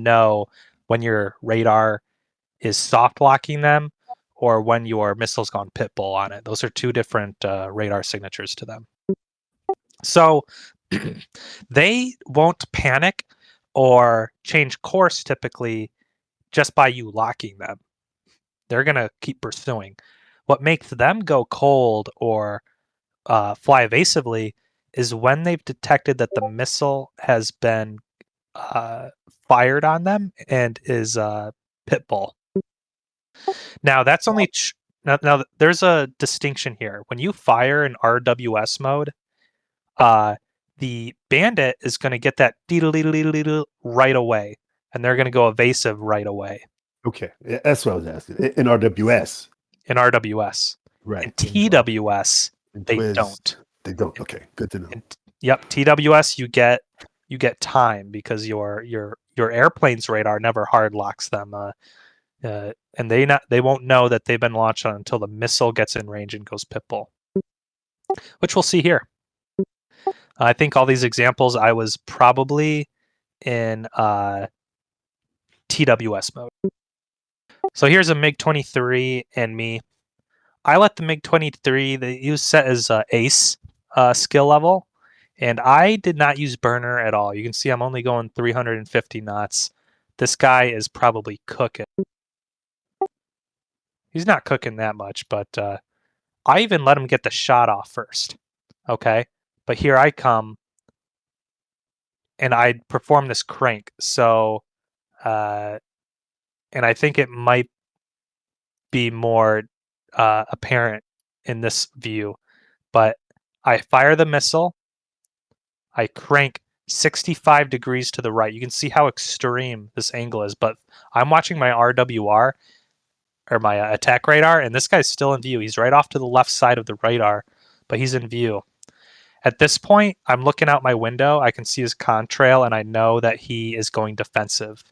know when your radar is soft locking them or when your missile's gone pitbull on it. Those are two different radar signatures to them. So they won't panic or change course typically just by you locking them. They're going to keep pursuing. What makes them go cold or fly evasively is when they've detected that the missile has been fired on them and is pitbull. Now that's only now there's a distinction here. When you fire in RWS mode, the bandit is going to get that right away, and they're going to go evasive right away. Okay, that's what I was asking. In RWS. In RWS. Right. In TWS, they don't. They don't. Okay, good to know. Yep, TWS you get time because your airplane's radar never hard locks them, and they won't know that they've been launched on until the missile gets in range and goes pitbull, which we'll see here. I think all these examples I was probably in TWS mode. So here's a MiG-23 and me. I let the MiG-23, the use set as ace skill level, and I did not use burner at all. You can see I'm only going 350 knots. This guy is probably cooking. He's not cooking that much, but I even let him get the shot off first. Okay, but here I come, and I perform this crank. So, and I think it might be more apparent in this view, but I fire the missile. I crank 65 degrees to the right. You can see how extreme this angle is, but I'm watching my RWR, or my attack radar, and this guy's still in view. He's right off to the left side of the radar, but he's in view. At this point, I'm looking out my window. I can see his contrail, and I know that he is going defensive.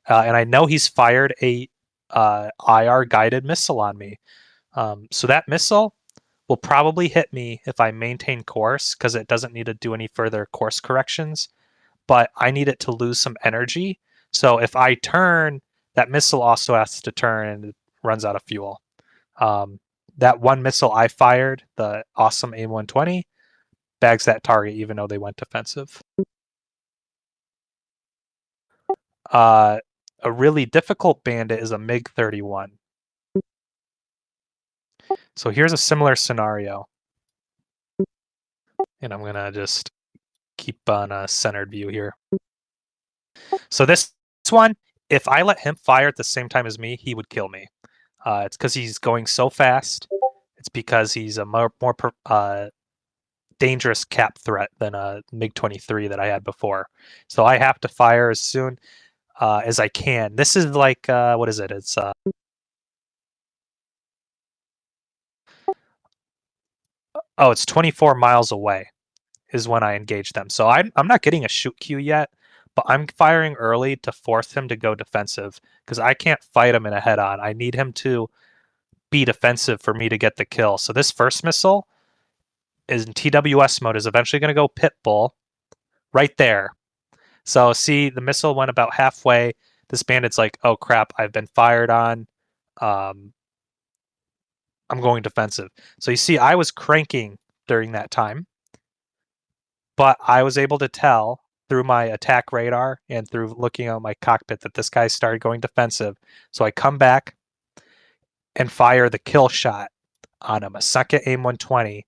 And I know he's fired a IR guided missile on me. So that missile will probably hit me if I maintain course, because it doesn't need to do any further course corrections, but I need it to lose some energy. So if I turn, that missile also has to turn and it runs out of fuel. That one missile I fired, the awesome AIM-120, bags that target even though they went defensive. A really difficult bandit is a MiG-31. So here's a similar scenario. And I'm going to just keep on a centered view here. So this one, if I let him fire at the same time as me, he would kill me. It's because he's going so fast. It's because he's a more dangerous cap threat than a MiG-23 that I had before. So I have to fire as soon as I can. This is like, what is it? It's it's 24 miles away is when I engage them. So I'm not getting a shoot cue yet, but I'm firing early to force him to go defensive because I can't fight him in a head-on. I need him to be defensive for me to get the kill. So this first missile is in TWS mode, is eventually going to go pitbull right there. So see, the missile went about halfway. This bandit's like, oh crap, I've been fired on. I'm going defensive. So you see, I was cranking during that time, but I was able to tell through my attack radar and through looking at my cockpit that this guy started going defensive. So I come back and fire the kill shot on him, a second AIM-120,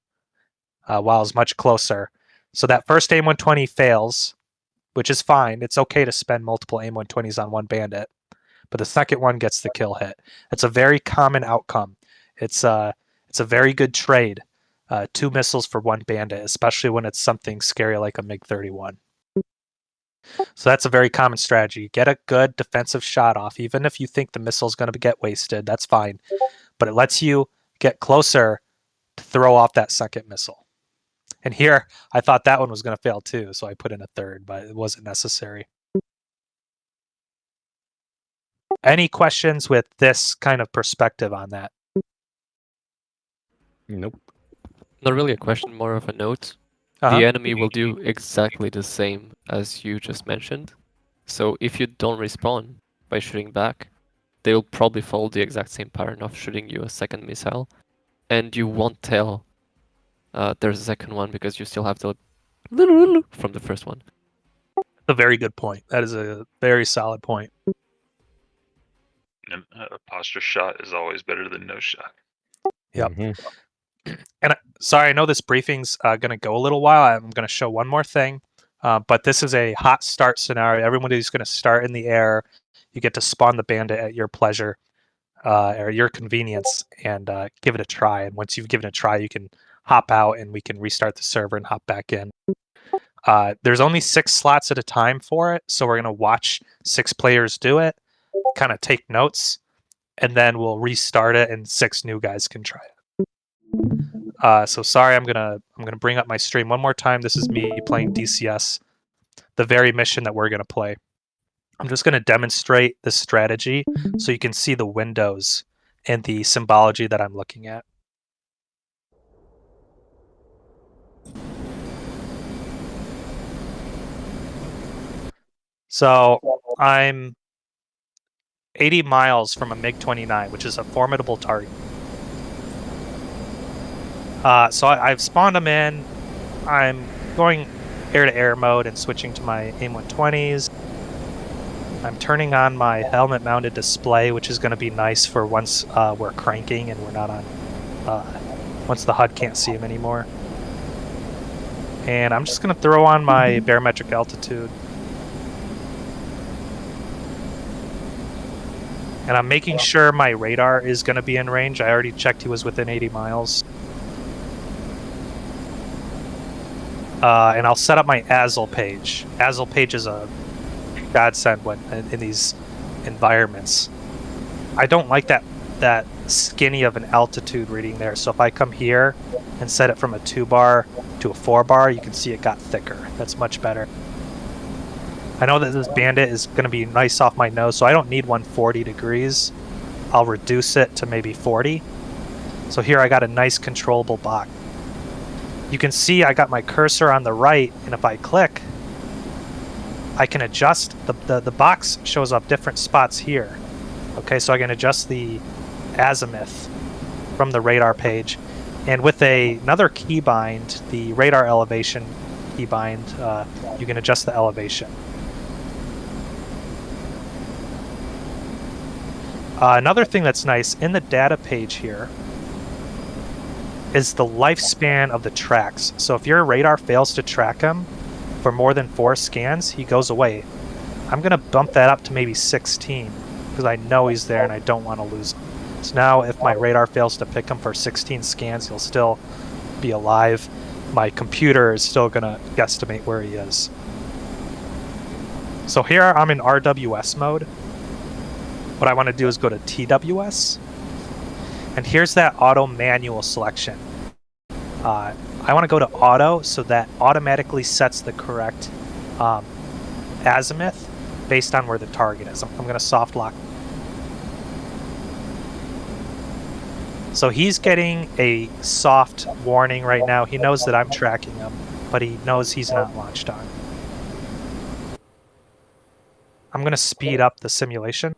while it's much closer. So that first AIM-120 fails, which is fine. It's okay to spend multiple AIM-120s on one bandit, but the second one gets the kill hit. It's a very common outcome. It's a very good trade. 2 missiles for 1 bandit, especially when it's something scary like a MiG-31. So that's a very common strategy. Get a good defensive shot off, even if you think the missile's going to get wasted. That's fine, but it lets you get closer to throw off that second missile. And here, I thought that one was going to fail too, so I put in a third, but it wasn't necessary. Any questions with this kind of perspective on that? Nope. Not really a question, more of a note. The enemy will do exactly the same as you just mentioned. So if you don't respawn by shooting back, they will probably follow the exact same pattern of shooting you a second missile, and you won't tell there's a second one because you still have the from the first one. A very good point. That is a very solid point. A posture shot is always better than no shot. Yep. And sorry, I know this briefing's going to go a little while. I'm going to show one more thing, but this is a hot start scenario. Everybody's going to start in the air. You get to spawn the bandit at your pleasure or your convenience and give it a try. And once you've given it a try, you can hop out and we can restart the server and hop back in. There's only 6 slots at a time for it, so we're going to watch 6 players do it, kind of take notes, and then we'll restart it and 6 new guys can try it. So sorry, I'm gonna bring up my stream one more time. This is me playing DCS, the very mission that we're gonna play. I'm just gonna demonstrate the strategy so you can see the windows and the symbology that I'm looking at. So I'm 80 miles from a MiG-29, which is a formidable target. So I've spawned them in. I'm going air-to-air mode and switching to my AIM-120s. I'm turning on my helmet-mounted display, which is going to be nice for once we're cranking and we're not on... once the HUD can't see him anymore. And I'm just going to throw on my barometric altitude. And I'm making sure my radar is going to be in range. I already checked he was within 80 miles. And I'll set up my ASL page. ASL page is a godsend when in these environments. I don't like that skinny of an altitude reading there. So if I come here and set it from a 2-bar to a 4-bar, you can see it got thicker. That's much better. I know that this bandit is going to be nice off my nose, so I don't need 140 degrees. I'll reduce it to maybe 40. So here I got a nice controllable box. You can see I got my cursor on the right, and if I click, I can adjust. The box shows up different spots here. Okay, so I can adjust the azimuth from the radar page. And with another keybind, the radar elevation keybind, you can adjust the elevation. Another thing that's nice, in the data page here, is the lifespan of the tracks. So if your radar fails to track him for more than 4 scans, he goes away. I'm going to bump that up to maybe 16 because I know he's there and I don't want to lose him. So now if my radar fails to pick him for 16 scans, he'll still be alive. My computer is still going to guesstimate where he is. So here I'm in RWS mode. What I want to do is go to TWS. And here's that auto manual selection. I want to go to auto so that automatically sets the correct azimuth based on where the target is. I'm going to soft lock. So he's getting a soft warning right now. He knows that I'm tracking him, but he knows he's not launched on. I'm going to speed up the simulation.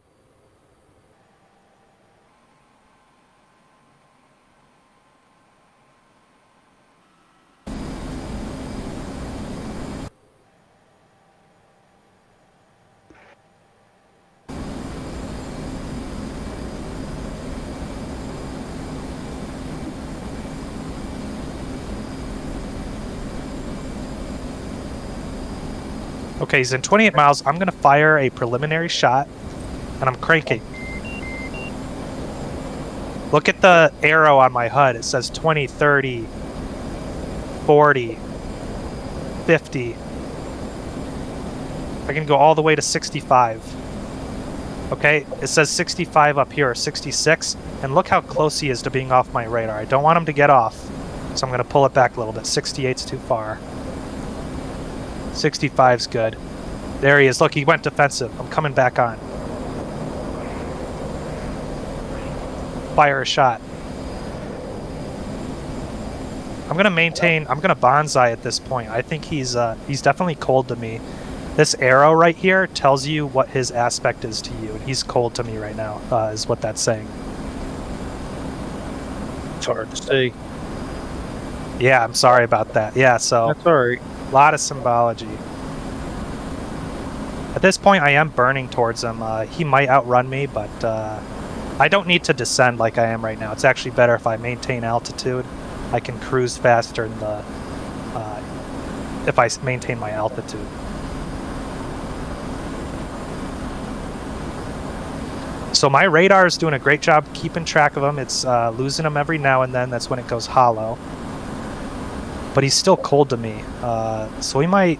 Okay, he's in 28 miles. I'm going to fire a preliminary shot, and I'm cranking. Look at the arrow on my HUD. It says 20, 30, 40, 50. I can go all the way to 65. Okay, it says 65 up here, or 66, and look how close he is to being off my radar. I don't want him to get off, so I'm going to pull it back a little bit. 68's too far. 65's good. There he is. Look, he went defensive. I'm coming back on. Fire a shot. I'm going to maintain... I'm going to bonsai at this point. I think he's definitely cold to me. This arrow right here tells you what his aspect is to you, and he's cold to me right now, is what that's saying. It's hard to see. Yeah, I'm sorry about that. Yeah, so That's alright. a lot of symbology. At this point, I am burning towards him. He might outrun me, but I don't need to descend like I am right now. It's actually better if I maintain altitude. I can cruise faster in the if I maintain my altitude. So my radar is doing a great job keeping track of him. It's losing him every now and then. That's when it goes hollow. But he's still cold to me. So we might